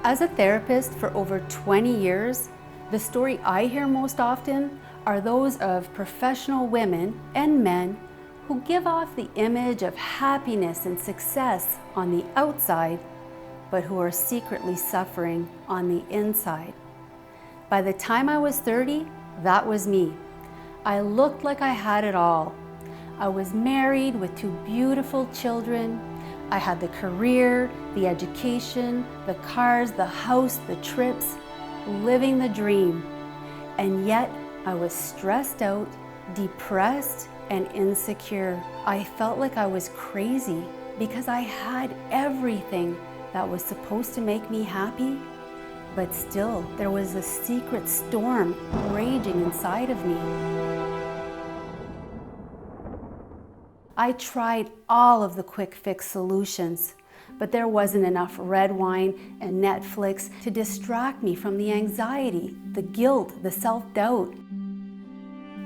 As a therapist for over 20 years, the story I hear most often are those of professional women and men who give off the image of happiness and success on the outside, but who are secretly suffering on the inside. By the time I was 30, that was me. I looked like I had it all. I was married with 2 beautiful children. I had the career, the education, the cars, the house, the trips, living the dream. And yet I was stressed out, depressed, and insecure. I felt like I was crazy because I had everything that was supposed to make me happy, but still there was a secret storm raging inside of me. I tried all of the quick fix solutions, but there wasn't enough red wine and Netflix to distract me from the anxiety, the guilt, the self-doubt,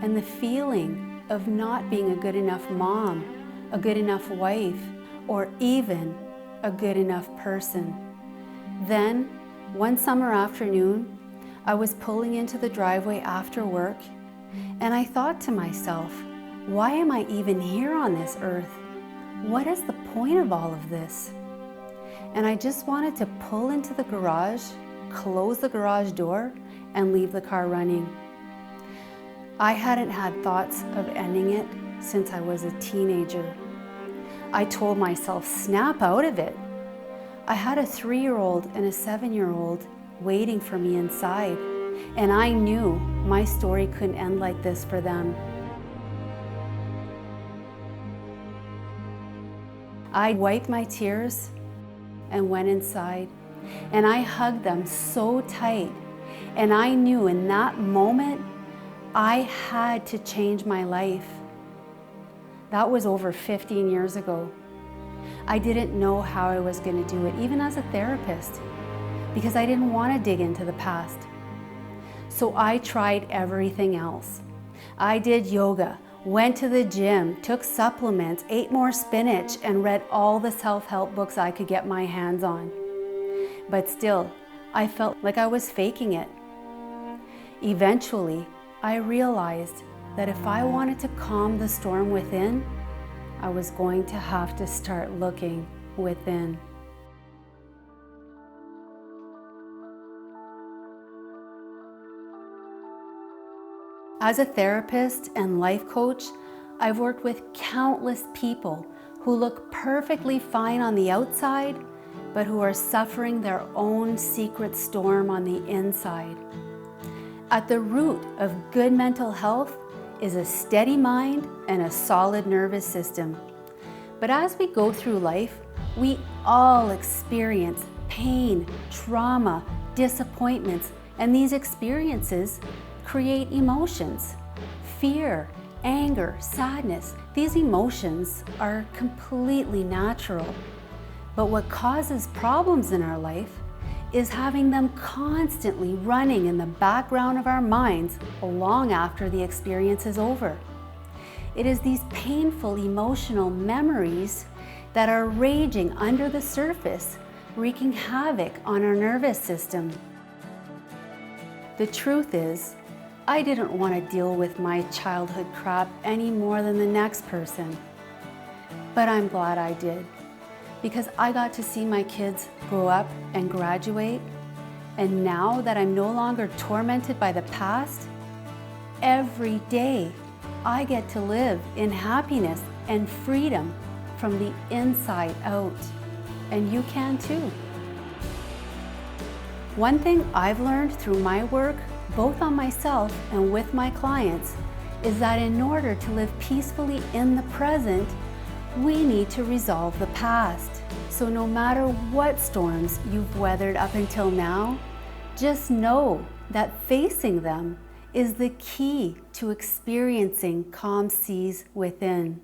and the feeling of not being a good enough mom, a good enough wife, or even a good enough person. Then, one summer afternoon, I was pulling into the driveway after work, and I thought to myself, why am I even here on this earth? What is the point of all of this? And I just wanted to pull into the garage, close the garage door, and leave the car running. I hadn't had thoughts of ending it since I was a teenager. I told myself, snap out of it. I had a 3-year-old and a 7-year-old waiting for me inside, and I knew my story couldn't end like this for them. I wiped my tears and went inside, and I hugged them so tight, and I knew in that moment I had to change my life. That was over 15 years ago. I didn't know how I was going to do it, even as a therapist, because I didn't want to dig into the past. So I tried everything else. I did yoga, went to the gym, took supplements, ate more spinach, and read all the self-help books I could get my hands on. But still, I felt like I was faking it. Eventually, I realized that if I wanted to calm the storm within, I was going to have to start looking within. As a therapist and life coach, I've worked with countless people who look perfectly fine on the outside, but who are suffering their own secret storm on the inside. At the root of good mental health is a steady mind and a solid nervous system. But as we go through life, we all experience pain, trauma, disappointments, and these experiences create emotions. Fear, anger, sadness. These emotions are completely natural. But what causes problems in our life is having them constantly running in the background of our minds long after the experience is over. It is these painful emotional memories that are raging under the surface, wreaking havoc on our nervous system. The truth is, I didn't want to deal with my childhood crap any more than the next person. But I'm glad I did, because I got to see my kids grow up and graduate, and now that I'm no longer tormented by the past, every day I get to live in happiness and freedom from the inside out. And you can too. One thing I've learned through my work, both on myself and with my clients, is that in order to live peacefully in the present, we need to resolve the past. So no matter what storms you've weathered up until now, just know that facing them is the key to experiencing calm seas within.